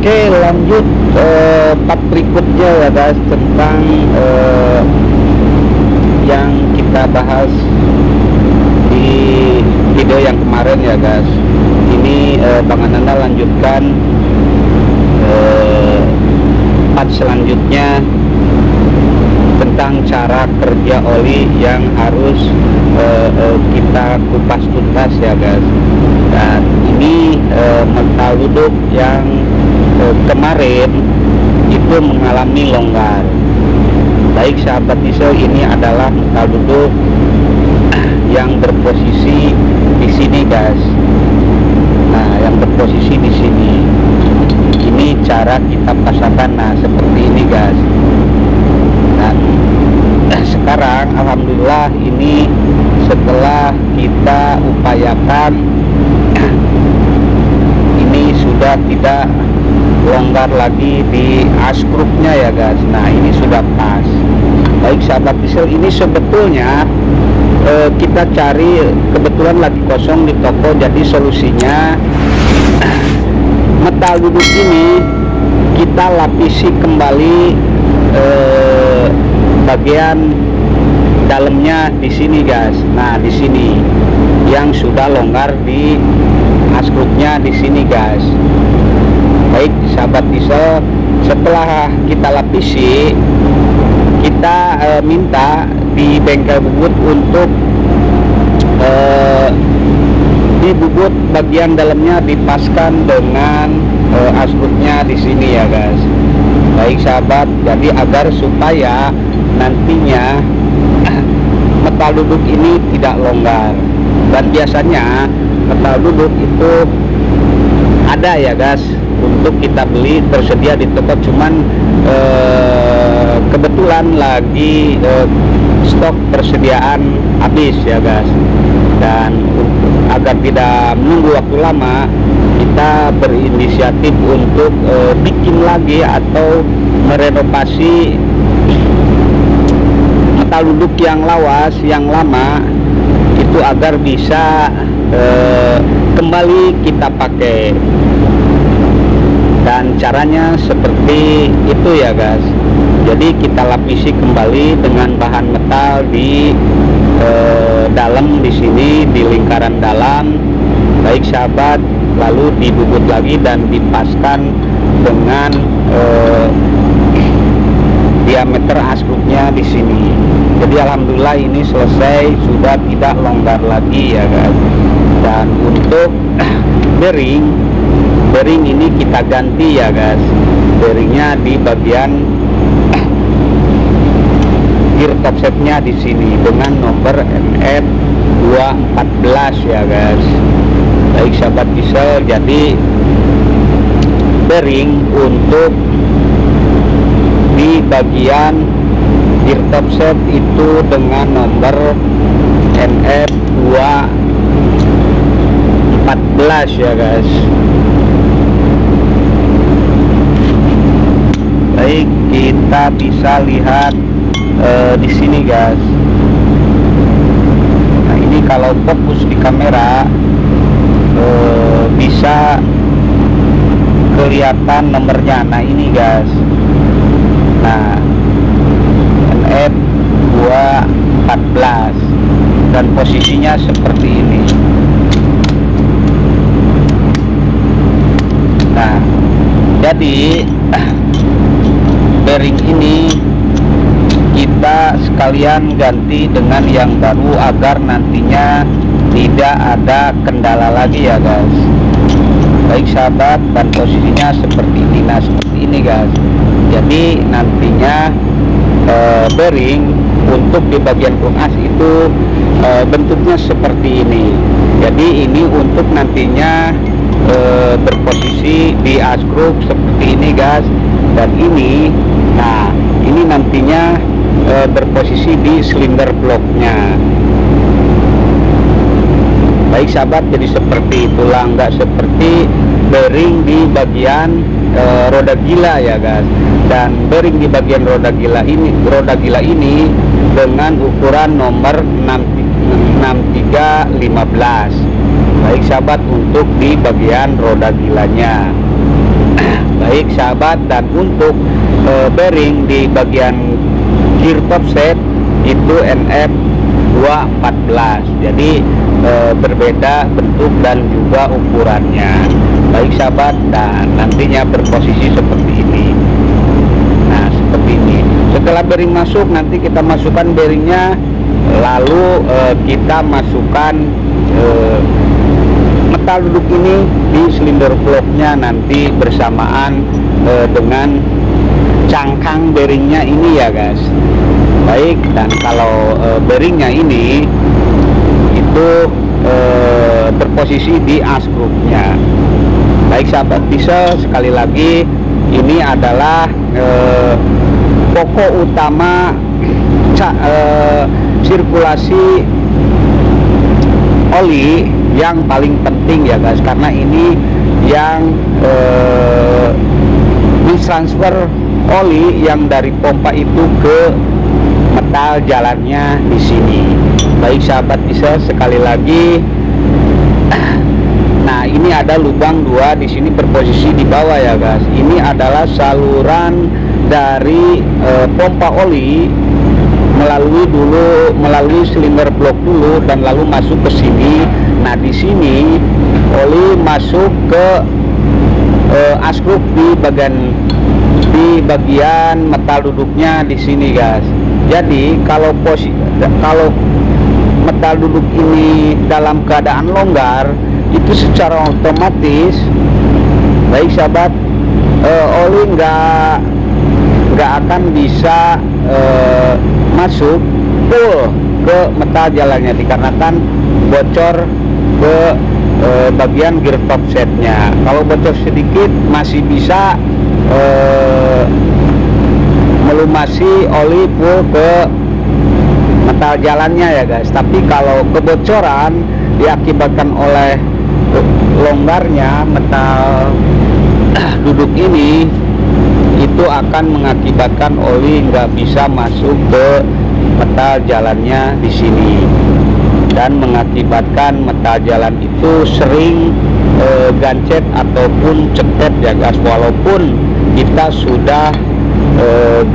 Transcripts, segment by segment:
Oke, lanjut part berikutnya ya guys, tentang yang kita bahas di video yang kemarin ya guys. Ini Bang Ananda lanjutkan part selanjutnya tentang cara kerja oli yang harus kita kupas tuntas ya guys. Dan ini mental duduk yang kemarin itu mengalami longgar. Baik sahabat diesel, ini adalah mental duduk yang berposisi di sini guys. Nah, yang berposisi di sini. Ini cara kita pasangkan. Nah, seperti ini guys. Dan sekarang alhamdulillah ini setelah kita upayakan ini sudah tidak longgar lagi di askrupnya ya guys. Nah, ini sudah pas. Baik sahabat diesel, ini sebetulnya kita cari, kebetulan lagi kosong di toko, jadi solusinya metal duduk ini kita lapisi kembali bagian dalamnya di sini guys. Nah, di sini yang sudah longgar di askrupnya di sini guys. Baik sahabat diesel, setelah kita lapisi, kita minta di bengkel bubut untuk di bubut bagian dalamnya dipaskan dengan askrupnya di sini ya guys. Baik sahabat, jadi agar supaya nantinya metal duduk ini tidak longgar. Dan biasanya metal duduk itu ada ya guys untuk kita beli, tersedia di toko, cuman kebetulan lagi stok persediaan habis ya guys. Dan agar tidak menunggu waktu lama, kita berinisiatif untuk bikin lagi atau merenovasi metal duduk yang lawas, yang lama itu agar bisa kembali kita pakai. Dan caranya seperti itu ya guys. Jadi kita lapisi kembali dengan bahan metal di dalam di sini, di lingkaran dalam. Baik sahabat, lalu dibubut lagi dan dipaskan dengan diameter askrupnya di sini. Jadi alhamdulillah ini selesai, sudah tidak longgar lagi ya guys. Dan untuk bearing ini kita ganti ya guys. Bearingnya di bagian gear topsetnya di sini dengan nomor MF 214 ya guys. Baik sahabat diesel, jadi bearing untuk di bagian gear topset itu dengan nomor MF 214 ya guys. Baik, kita bisa lihat di sini guys. Nah, ini kalau fokus di kamera bisa kelihatan nomornya. Nah, ini guys. Nah, NF 214 dan posisinya seperti ini. Nah, jadi bearing ini kita sekalian ganti dengan yang baru agar nantinya tidak ada kendala lagi ya guys. Baik sahabat, dan posisinya seperti ini. Nah, seperti ini guys. Jadi nantinya bearing untuk di bagian pengas itu bentuknya seperti ini. Jadi ini untuk nantinya berposisi di askrup seperti ini guys. Dan ini, nah ini nantinya berposisi di silinder bloknya. Baik sahabat, jadi seperti itulah, nggak seperti bearing di bagian roda gila ya guys. Dan bearing di bagian roda gila ini dengan ukuran nomor 6315. Baik sahabat, untuk di bagian roda gilanya. Baik sahabat, dan untuk bearing di bagian gear top set itu NF 214, jadi berbeda bentuk dan juga ukurannya. Baik sahabat, dan nantinya berposisi seperti ini. Nah seperti ini. Setelah bearing masuk, nanti kita masukkan bearingnya, lalu kita masukkan metal duduk ini di silinder bloknya nanti bersamaan dengan cangkang bearingnya ini ya guys. Baik, dan kalau bearingnya ini itu terposisi di askrupnya. Baik sahabat diesel, sekali lagi ini adalah pokok utama sirkulasi oli yang paling penting ya guys, karena ini yang mentransfer oli yang dari pompa itu ke metal jalannya di sini. Baik sahabat diesel, sekali lagi, nah ini ada lubang 2 di sini berposisi di bawah ya guys. Ini adalah saluran dari pompa oli melalui silinder blok dulu dan lalu masuk ke sini. Nah di sini oli masuk ke askruk di bagian metal duduknya di sini guys. Jadi kalau metal duduk ini dalam keadaan longgar, itu secara otomatis, baik sahabat, oli nggak akan bisa masuk full ke metal jalannya, dikarenakan bocor ke bagian gear top setnya. Kalau bocor sedikit masih bisa melumasi oli full ke metal jalannya ya guys. Tapi kalau kebocoran diakibatkan oleh longgarnya metal duduk ini, itu akan mengakibatkan oli nggak bisa masuk ke metal jalannya di sini, dan mengakibatkan metal jalan itu sering gancet ataupun cetet ya guys. Walaupun kita sudah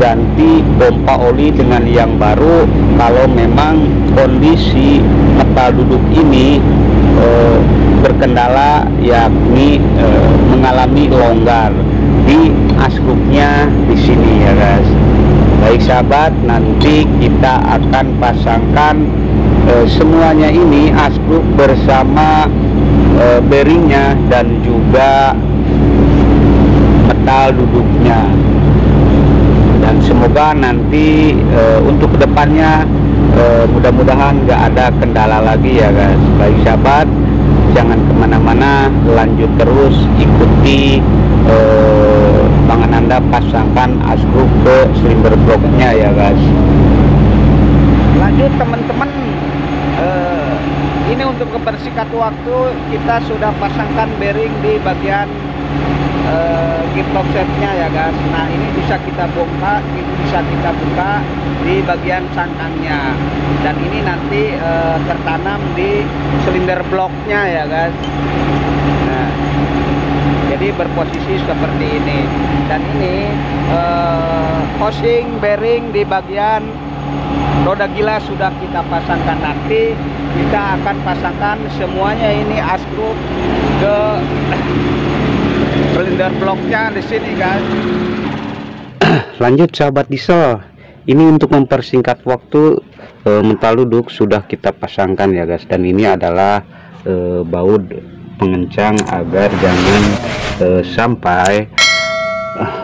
ganti pompa oli dengan yang baru, kalau memang kondisi metal duduk ini berkendala, yakni mengalami longgar di askrupnya di sini ya guys. Baik sahabat, nanti kita akan pasangkan semuanya ini, askrup bersama bearingnya dan juga metal duduknya, dan semoga nanti untuk kedepannya mudah-mudahan nggak ada kendala lagi ya guys. Baik sahabat, jangan kemana-mana, lanjut terus ikuti Bang Ananda pasangkan askrup ke silinder bloknya ya guys. Lanjut teman-teman, ini untuk mempersingkat waktu, kita sudah pasangkan bearing di bagian gear top setnya ya guys. Nah ini bisa kita buka di bagian cangkangnya, dan ini nanti tertanam di silinder bloknya ya guys. Nah jadi berposisi seperti ini, dan ini housing bearing di bagian roda gila sudah kita pasangkan. Nanti kita akan pasangkan semuanya ini askrup ke silinder bloknya di sini guys. Lanjut sahabat diesel, ini untuk mempersingkat waktu, metal duduk sudah kita pasangkan ya guys, dan ini adalah baut pengencang agar jangan sampai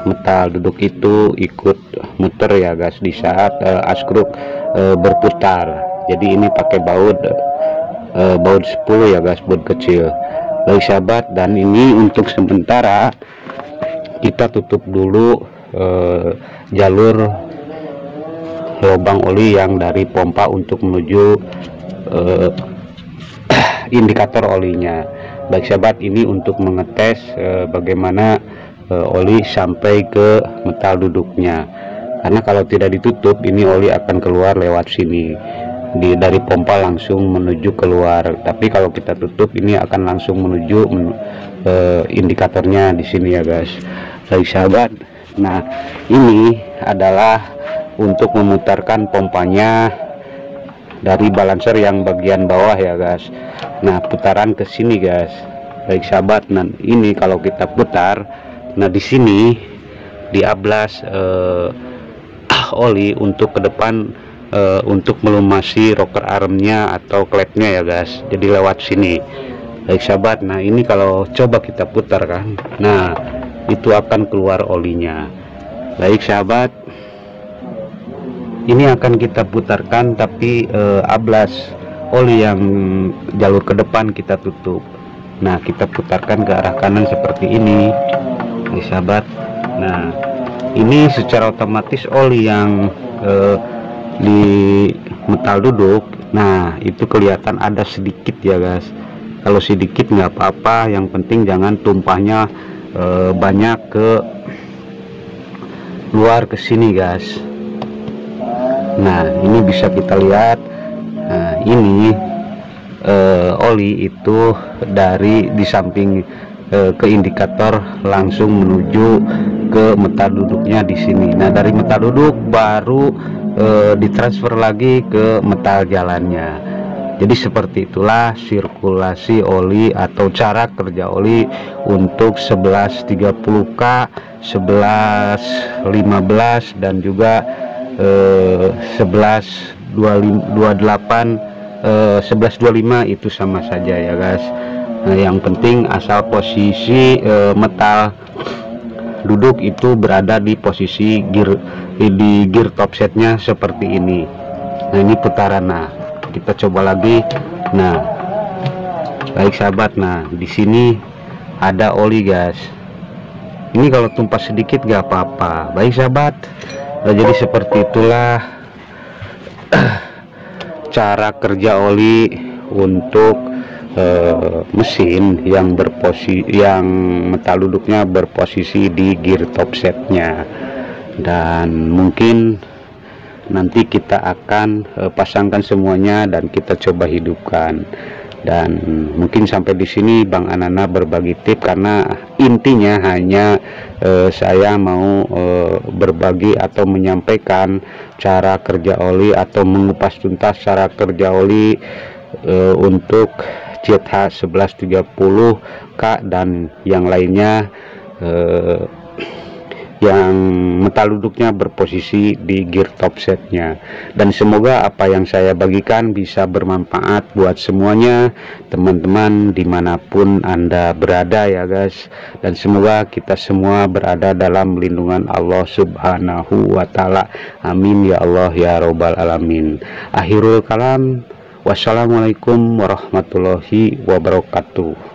metal duduk itu ikut muter ya guys di saat askrup berputar. Jadi ini pakai baut 10 ya guys, baut kecil. Baik sahabat, dan ini untuk sementara kita tutup dulu jalur lubang oli yang dari pompa untuk menuju indikator olinya. Baik sahabat, ini untuk mengetes bagaimana oli sampai ke metal duduknya, karena kalau tidak ditutup ini oli akan keluar lewat sini, dari pompa langsung menuju keluar. Tapi kalau kita tutup ini akan langsung menuju indikatornya di sini ya guys. Baik sahabat, nah ini adalah untuk memutarkan pompanya dari balancer yang bagian bawah ya guys. Nah putaran ke sini guys. Baik sahabat, nah ini kalau kita putar, nah di sini diablas oli untuk ke depan, untuk melumasi rocker armnya atau klepnya ya guys. Jadi lewat sini. Baik sahabat, nah ini kalau coba kita putar kan, nah itu akan keluar olinya. Baik sahabat, ini akan kita putarkan tapi ablas oli yang jalur ke depan kita tutup. Nah kita putarkan ke arah kanan seperti ini nih sahabat. Nah ini secara otomatis oli yang di metal duduk, nah itu kelihatan ada sedikit ya guys. Kalau sedikit nggak apa-apa, yang penting jangan tumpahnya banyak ke luar ke sini guys. Nah ini bisa kita lihat, nah ini oli itu dari di samping ke indikator langsung menuju ke metal duduknya di sini. Nah dari metal duduk baru ditransfer lagi ke metal jalannya. Jadi seperti itulah sirkulasi oli atau cara kerja oli untuk 1130K, 1115 dan juga 1128, 1125 itu sama saja ya guys. Nah yang penting asal posisi metal duduk itu berada di posisi gear top setnya seperti ini. Nah ini putaran, nah kita coba lagi. Nah baik sahabat, nah di sini ada oli guys. Ini kalau tumpah sedikit gak apa-apa. Baik sahabat, nah jadi seperti itulah cara kerja oli untuk mesin yang metal duduknya berposisi di gear top setnya. Dan mungkin nanti kita akan pasangkan semuanya dan kita coba hidupkan. Dan mungkin sampai di sini Bang Anana berbagi tip, karena intinya hanya saya mau berbagi atau menyampaikan cara kerja oli atau mengupas tuntas cara kerja oli untuk CH 1130K dan yang lainnya yang metal duduknya berposisi di gear top setnya. Dan semoga apa yang saya bagikan bisa bermanfaat buat semuanya teman-teman dimanapun Anda berada ya guys. Dan semoga kita semua berada dalam lindungan Allah subhanahu wa ta'ala, amin ya Allah ya robbal alamin. Akhirul kalam, wassalamualaikum warahmatullahi wabarakatuh.